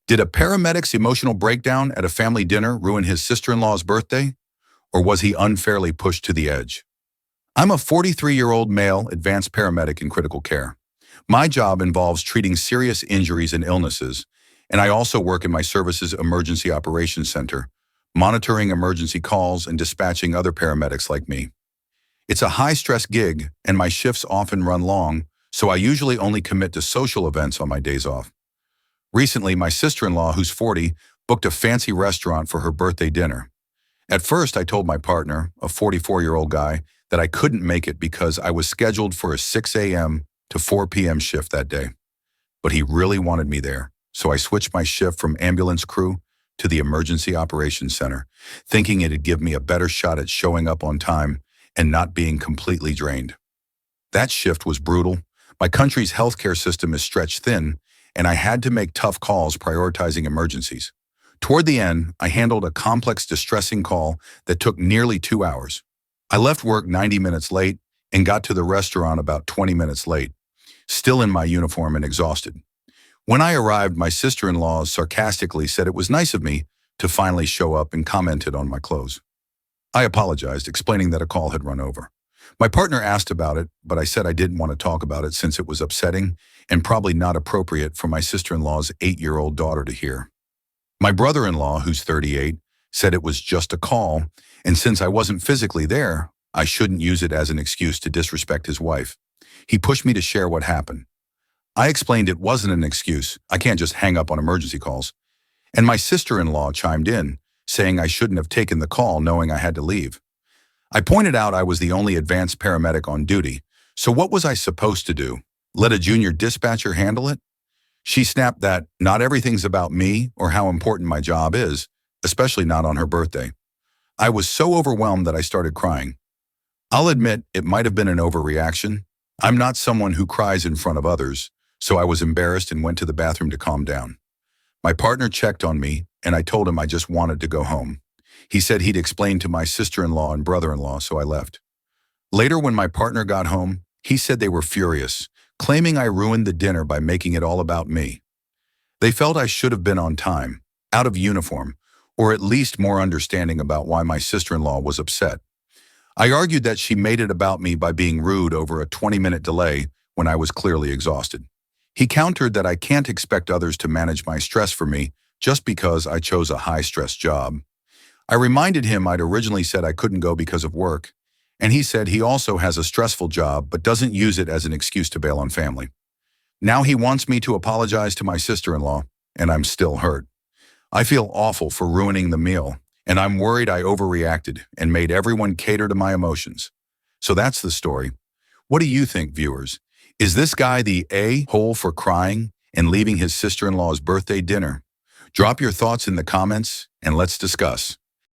Did a paramedic's emotional breakdown at a family dinner ruin his sister-in-law's birthday, or was he unfairly pushed to the edge? I'm a 43-year-old male advanced paramedic in critical care. My job involves treating serious injuries and illnesses, and I also work in my service's emergency operations center, monitoring emergency calls and dispatching other paramedics like me. It's a high-stress gig, and my shifts often run long, so I usually only commit to social events on my days off. Recently, my sister-in-law, who's 40, booked a fancy restaurant for her birthday dinner. At first, I told my partner, a 44-year-old guy, that I couldn't make it because I was scheduled for a 6 a.m. to 4 p.m. shift that day. But he really wanted me there, so I switched my shift from ambulance crew to the emergency operations center, thinking it'd give me a better shot at showing up on time and not being completely drained. That shift was brutal. My country's healthcare system is stretched thin, and I had to make tough calls prioritizing emergencies. Toward the end, I handled a complex, distressing call that took nearly 2 hours. I left work 90 minutes late and got to the restaurant about 20 minutes late, still in my uniform and exhausted. When I arrived, my sister-in-law sarcastically said it was nice of me to finally show up and commented on my clothes. I apologized, explaining that a call had run over. My partner asked about it, but I said I didn't want to talk about it since it was upsetting and probably not appropriate for my sister-in-law's 8-year-old daughter to hear. My brother-in-law, who's 38, said it was just a call, and since I wasn't physically there, I shouldn't use it as an excuse to disrespect his wife. He pushed me to share what happened. I explained it wasn't an excuse. I can't just hang up on emergency calls. And my sister-in-law chimed in, saying I shouldn't have taken the call knowing I had to leave. I pointed out I was the only advanced paramedic on duty, so what was I supposed to do? Let a junior dispatcher handle it? She snapped that not everything's about me or how important my job is, especially not on her birthday. I was so overwhelmed that I started crying. I'll admit it might have been an overreaction. I'm not someone who cries in front of others, so I was embarrassed and went to the bathroom to calm down. My partner checked on me, and I told him I just wanted to go home. He said he'd explain to my sister-in-law and brother-in-law, so I left. Later, when my partner got home, he said they were furious, claiming I ruined the dinner by making it all about me. They felt I should have been on time, out of uniform, or at least more understanding about why my sister-in-law was upset. I argued that she made it about me by being rude over a 20-minute delay when I was clearly exhausted. He countered that I can't expect others to manage my stress for me just because I chose a high-stress job. I reminded him I'd originally said I couldn't go because of work, and he said he also has a stressful job but doesn't use it as an excuse to bail on family. Now he wants me to apologize to my sister-in-law, and I'm still hurt. I feel awful for ruining the meal, and I'm worried I overreacted and made everyone cater to my emotions. So that's the story. What do you think, viewers? Is this guy the a-hole for crying and leaving his sister-in-law's birthday dinner? Drop your thoughts in the comments and let's discuss.